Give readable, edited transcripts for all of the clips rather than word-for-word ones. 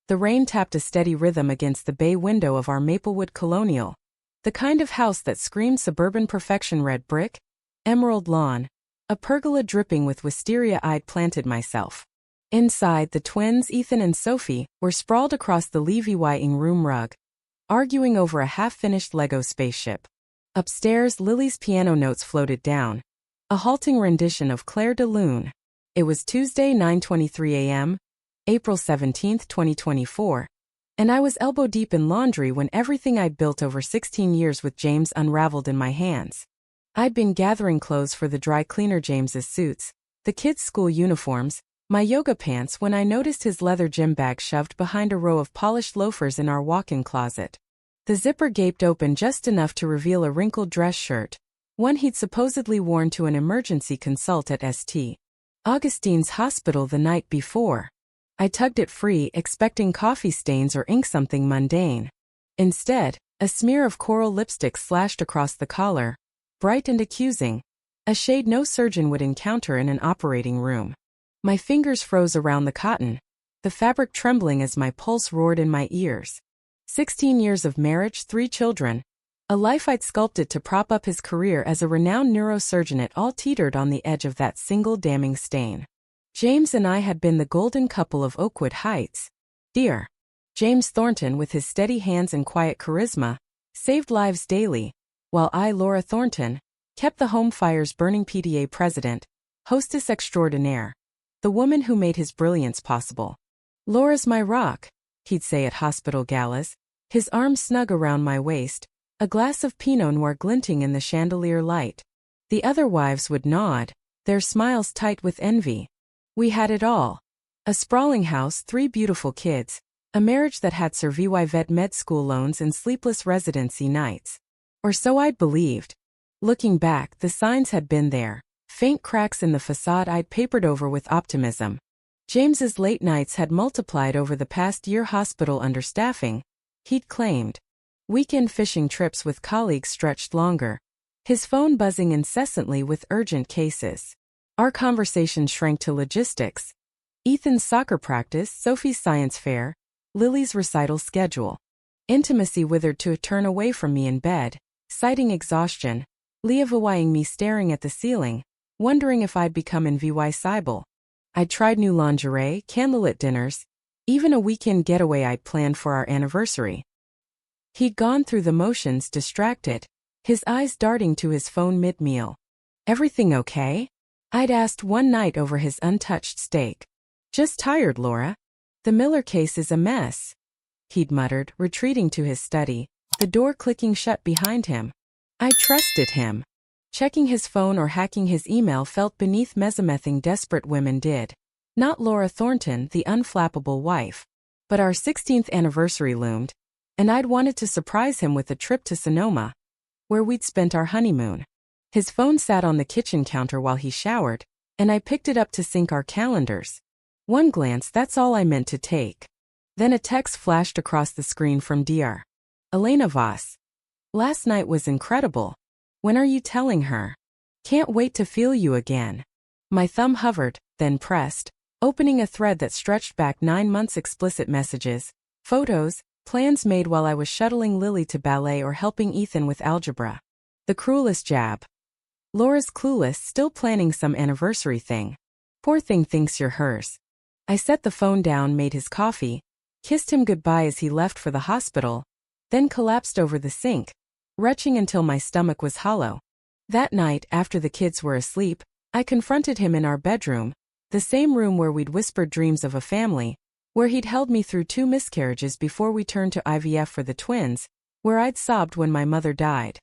The rain tapped a steady rhythm against the bay window of our Maplewood Colonial. The kind of house that screamed suburban perfection: red brick, emerald lawn, a pergola dripping with wisteria. I'd planted myself. Inside, the twins, Ethan and Sophie, were sprawled across the Levy-Whiting room rug, arguing over a half-finished Lego spaceship. Upstairs, Lily's piano notes floated down, a halting rendition of Clair de Lune. It was Tuesday, 9:23 a.m., April 17, 2024, and I was elbow-deep in laundry when everything I'd built over 16 years with James unraveled in my hands. I'd been gathering clothes for the dry cleaner: James's suits, the kids' school uniforms, my yoga pants, when I noticed his leather gym bag shoved behind a row of polished loafers in our walk-in closet. The zipper gaped open just enough to reveal a wrinkled dress shirt, one he'd supposedly worn to an emergency consult at St. Augustine's Hospital the night before. I tugged it free, expecting coffee stains or ink, something mundane. Instead, a smear of coral lipstick slashed across the collar, bright and accusing, a shade no surgeon would encounter in an operating room. My fingers froze around the cotton, the fabric trembling as my pulse roared in my ears. 16 years of marriage, 3 children, a life I'd sculpted to prop up his career as a renowned neurosurgeon. It all teetered on the edge of that single damning stain. James and I had been the golden couple of Oakwood Heights. Dear James Thornton, with his steady hands and quiet charisma, saved lives daily, while I, Laura Thornton, kept the home fires burning. PTA president, hostess extraordinaire, the woman who made his brilliance possible. Laura's my rock, he'd say at hospital galas, his arms snug around my waist, a glass of Pinot Noir glinting in the chandelier light. The other wives would nod, their smiles tight with envy. We had it all. A sprawling house, 3 beautiful kids, a marriage that had survived med school loans and sleepless residency nights. Or so I'd believed. Looking back, the signs had been there, faint cracks in the facade I'd papered over with optimism. James's late nights had multiplied over the past year. Hospital understaffing, he'd claimed. Weekend fishing trips with colleagues stretched longer. His phone buzzing incessantly with urgent cases. Our conversations shrank to logistics. Ethan's soccer practice, Sophie's science fair, Lily's recital schedule. Intimacy withered to a turn away from me in bed, citing exhaustion, leaving me staring at the ceiling, wondering if I'd become invisible. I'd tried new lingerie, candlelit dinners, even a weekend getaway I'd planned for our anniversary. He'd gone through the motions, distracted, his eyes darting to his phone mid-meal. Everything okay? I'd asked one night over his untouched steak. Just tired, Laura. The Miller case is a mess, he'd muttered, retreating to his study, the door clicking shut behind him. I trusted him. Checking his phone or hacking his email felt beneath mesomething desperate women did. Not Laura Thornton, the unflappable wife. But our 16th anniversary loomed, and I'd wanted to surprise him with a trip to Sonoma, where we'd spent our honeymoon. His phone sat on the kitchen counter while he showered, and I picked it up to sync our calendars. One glance, that's all I meant to take. Then a text flashed across the screen from Dr. Elena Voss. Last night was incredible. When are you telling her? Can't wait to feel you again. My thumb hovered, then pressed, opening a thread that stretched back 9 months. Explicit messages, photos, plans made while I was shuttling Lily to ballet or helping Ethan with algebra. The cruelest jab. Laura's clueless, still planning some anniversary thing. Poor thing thinks you're hers. I set the phone down, made his coffee, kissed him goodbye as he left for the hospital, then collapsed over the sink, retching until my stomach was hollow. That night, after the kids were asleep, I confronted him in our bedroom, the same room where we'd whispered dreams of a family, where he'd held me through 2 miscarriages before we turned to IVF for the twins, where I'd sobbed when my mother died.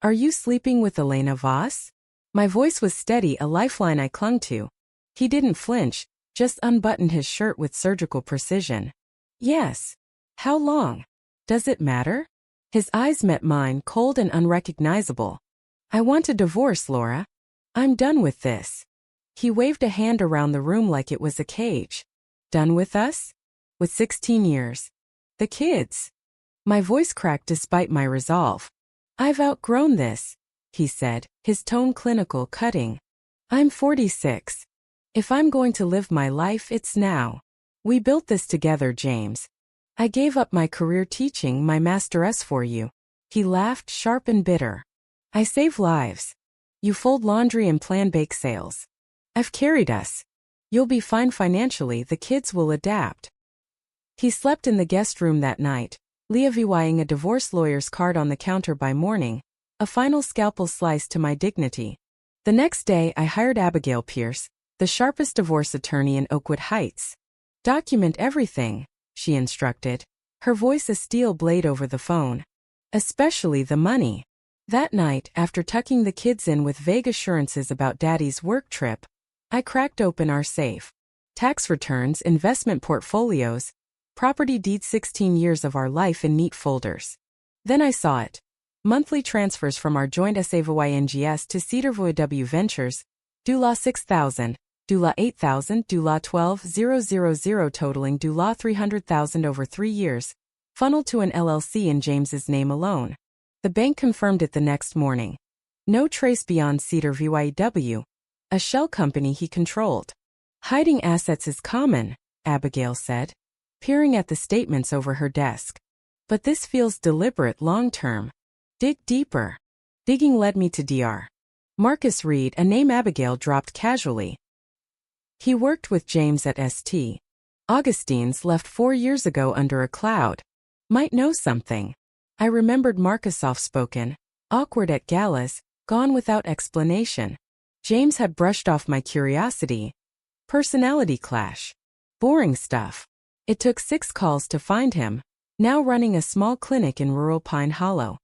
Are you sleeping with Elena Voss? My voice was steady, a lifeline I clung to. He didn't flinch, just unbuttoned his shirt with surgical precision. Yes. How long? Does it matter? His eyes met mine, cold and unrecognizable. I want a divorce, Laura. I'm done with this. He waved a hand around the room like it was a cage. Done with us? With 16 years. The kids. My voice cracked despite my resolve. I've outgrown this, he said, his tone clinical, cutting. I'm 46. If I'm going to live my life, it's now. We built this together, James. I gave up my career teaching my masteress for you. He laughed, sharp and bitter. I save lives. You fold laundry and plan bake sales. I've carried us. You'll be fine financially, the kids will adapt. He slept in the guest room that night, levying a divorce lawyer's card on the counter by morning, a final scalpel slice to my dignity. The next day I hired Abigail Pierce, the sharpest divorce attorney in Oakwood Heights. Document everything, she instructed, her voice a steel blade over the phone. Especially the money. That night, after tucking the kids in with vague assurances about Daddy's work trip, I cracked open our safe. Tax returns, investment portfolios, property deeds, 16 years of our life in neat folders. Then I saw it. Monthly transfers from our joint SAVYNGS to Cedarville W Ventures, $6,000, $8,000, $12,000 totaling $300,000 over 3 years, funneled to an LLC in James's name alone. The bank confirmed it the next morning. No trace beyond Cedarville W, a shell company he controlled. Hiding assets is common, Abigail said, peering at the statements over her desk. But this feels deliberate long-term. Dig deeper. Digging led me to Dr. Marcus Reed, a name Abigail dropped casually. He worked with James at St. Augustine's, left 4 years ago under a cloud. Might know something. I remembered Marcus soft-spoken, awkward at galas, gone without explanation. James had brushed off my curiosity. Personality clash. Boring stuff. It took 6 calls to find him, now running a small clinic in rural Pine Hollow.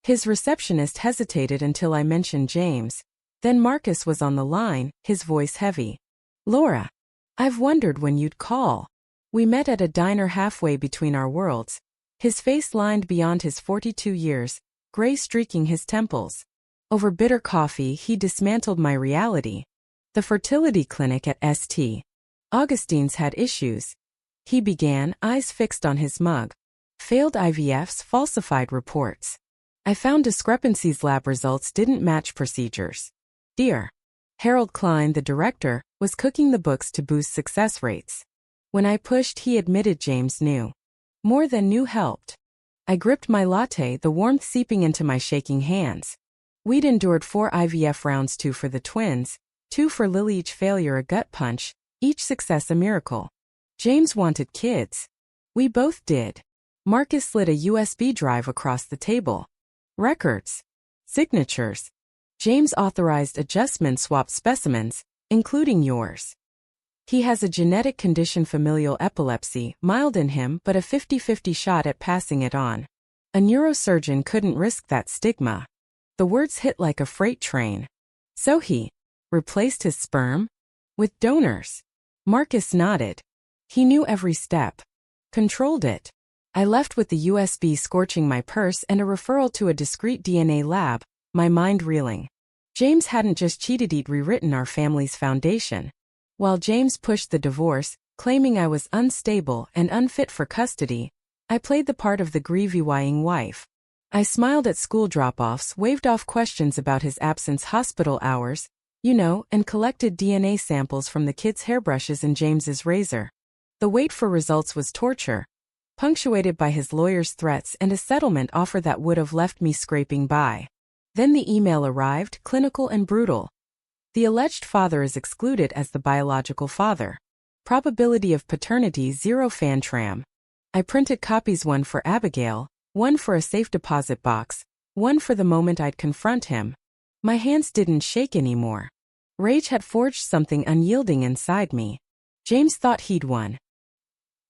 His receptionist hesitated until I mentioned James. Then Marcus was on the line, his voice heavy. Laura, I've wondered when you'd call. We met at a diner halfway between our worlds. His face lined beyond his 42 years, gray streaking his temples. Over bitter coffee he dismantled my reality. The fertility clinic at St. Augustine's had issues. He began, eyes fixed on his mug. Failed IVFs, falsified reports. I found discrepancies, lab results didn't match procedures. Dr. Harold Klein, the director, was cooking the books to boost success rates. When I pushed, he admitted James knew. More than knew helped. I gripped my latte, the warmth seeping into my shaking hands. We'd endured 4 IVF rounds, 2 for the twins, 2 for Lily, each failure a gut punch, each success a miracle. James wanted kids. We both did. Marcus slid a USB drive across the table. Records. Signatures. James authorized adjustment swap specimens, including yours. He has a genetic condition, familial epilepsy, mild in him but a 50-50 shot at passing it on. A neurosurgeon couldn't risk that stigma. The words hit like a freight train. So he replaced his sperm with donors. Marcus nodded. He knew every step. Controlled it. I left with the USB scorching my purse and a referral to a discreet DNA lab, my mind reeling. James hadn't just cheated, he'd rewritten our family's foundation. While James pushed the divorce, claiming I was unstable and unfit for custody, I played the part of the grieving wife. I smiled at school drop-offs, waved off questions about his absence, hospital hours, and collected DNA samples from the kids' hairbrushes and James's razor. The wait for results was torture, punctuated by his lawyer's threats and a settlement offer that would have left me scraping by. Then the email arrived, clinical and brutal. The alleged father is excluded as the biological father. Probability of paternity 0. Fantram. I printed copies, one for Abigail, one for a safe deposit box, one for the moment I'd confront him. My hands didn't shake anymore. Rage had forged something unyielding inside me. James thought he'd won.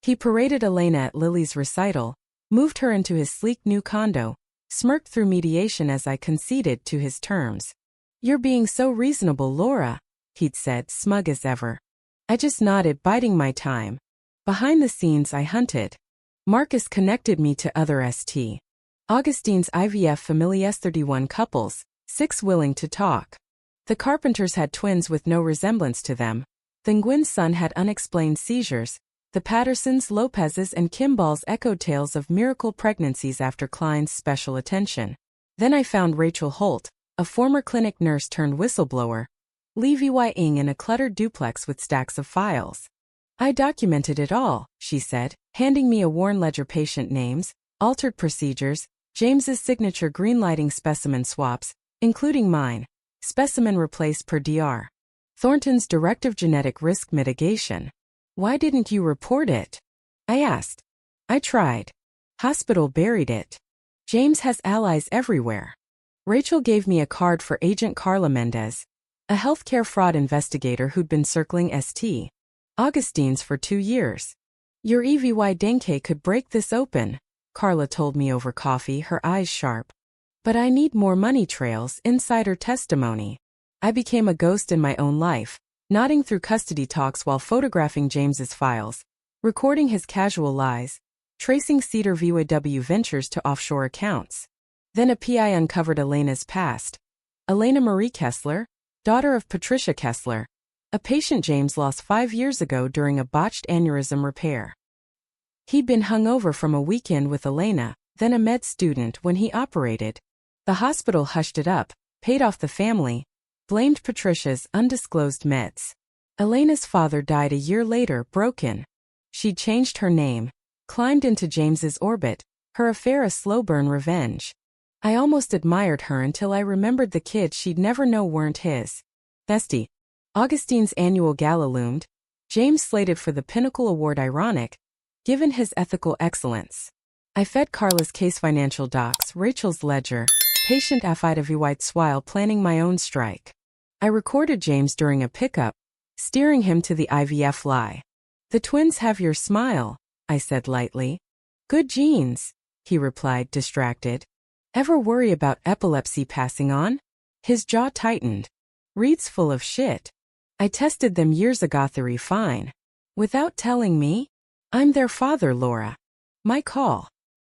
He paraded Elena at Lily's recital, moved her into his sleek new condo, smirked through mediation as I conceded to his terms. You're being so reasonable, Laura, he'd said, smug as ever. I just nodded, biding my time. Behind the scenes I hunted. Marcus connected me to other St. Augustine's IVF familias, 31 couples, 6 willing to talk. The Carpenters had twins with no resemblance to them. The Gwyn's son had unexplained seizures. The Pattersons, Lopez's and Kimballs echoed tales of miracle pregnancies after Klein's special attention. Then I found Rachel Holt, a former clinic nurse turned whistleblower, levying in a cluttered duplex with stacks of files. I documented it all, she said, handing me a worn ledger: patient names, altered procedures, James's signature greenlighting specimen swaps, including mine, specimen replaced per Dr. Thornton's directive: genetic risk mitigation. Why didn't you report it? I asked. I tried. Hospital buried it. James has allies everywhere. Rachel gave me a card for Agent Carla Mendez, a healthcare fraud investigator who'd been circling St. Augustine's for 2 years. Your Evy Denke could break this open, Carla told me over coffee, her eyes sharp. But I need more money trails, insider testimony. I became a ghost in my own life, nodding through custody talks while photographing James's files, recording his casual lies, tracing Cedar VW Ventures to offshore accounts. Then a PI uncovered Elena's past. Elena Marie Kessler, daughter of Patricia Kessler, a patient James lost 5 years ago during a botched aneurysm repair. He'd been hung over from a weekend with Elena, then a med student, when he operated. The hospital hushed it up, paid off the family, blamed Patricia's undisclosed meds. Elena's father died a year later, broken. She'd changed her name, climbed into James's orbit, her affair a slow burn revenge. I almost admired her until I remembered the kids she'd never know weren't his. St. Augustine's annual gala loomed, James slated for the Pinnacle Award, ironic, given his ethical excellence. I fed Carla's case financial docs, Rachel's ledger, patient affidavit while planning my own strike. I recorded James during a pickup, steering him to the IVF lie. The twins have your smile, I said lightly. Good genes, he replied, distracted. Ever worry about epilepsy passing on? His jaw tightened. Reed's full of shit. I tested them years ago, they're fine. Without telling me? I'm their father, Laura. My call.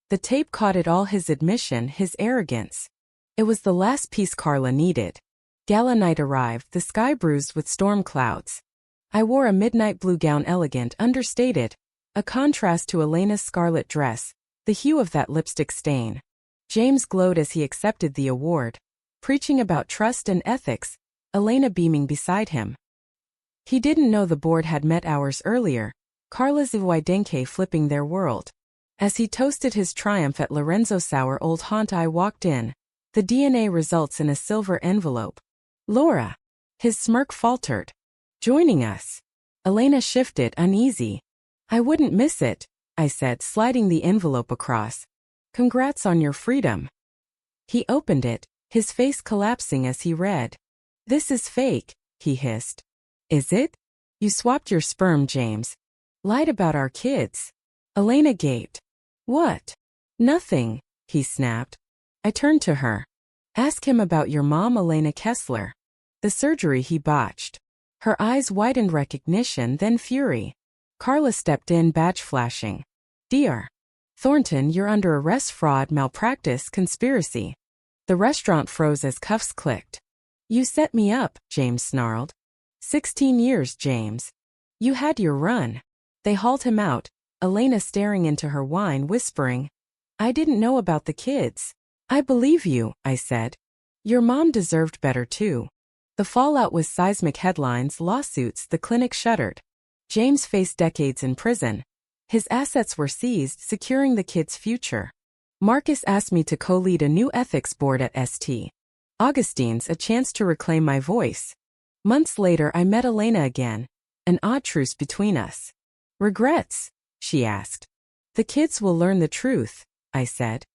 The tape caught it all: his admission, his arrogance. It was the last piece Carla needed. Gala night arrived, the sky bruised with storm clouds. I wore a midnight blue gown, elegant, understated, a contrast to Elena's scarlet dress, the hue of that lipstick stain. James glowed as he accepted the award, preaching about trust and ethics, Elena beaming beside him. He didn't know the board had met hours earlier, Carla's Denke flipping their world. As he toasted his triumph at Lorenzo Sour old haunt, I walked in, the DNA results in a silver envelope. Laura. His smirk faltered. Joining us. Elena shifted, uneasy. I wouldn't miss it, I said, sliding the envelope across. Congrats on your freedom. He opened it, his face collapsing as he read. This is fake, he hissed. Is it? You swapped your sperm, James. Lied about our kids. Elena gaped. What? Nothing, he snapped. I turned to her. Ask him about your mom, Elena Kessler. The surgery he botched. Her eyes widened, recognition, then fury. Carla stepped in, badge flashing. Dr. Thornton, you're under arrest: fraud, malpractice, conspiracy. The restaurant froze as cuffs clicked. You set me up, James snarled. 16 years, James. You had your run. They hauled him out, Elena staring into her wine, whispering, I didn't know about the kids. I believe you, I said. Your mom deserved better too. The fallout was seismic: headlines, lawsuits, the clinic shuttered. James faced decades in prison. His assets were seized, securing the kids' future. Marcus asked me to co-lead a new ethics board at St. Augustine's, a chance to reclaim my voice. Months later, I met Elena again. An odd truce between us. Regrets? She asked. The kids will learn the truth, I said.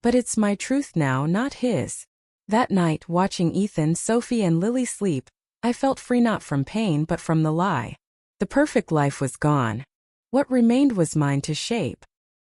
But it's my truth now, not his. That night, watching Ethan, Sophie, and Lily sleep, I felt free, not from pain but from the lie. The perfect life was gone. What remained was mine to shape.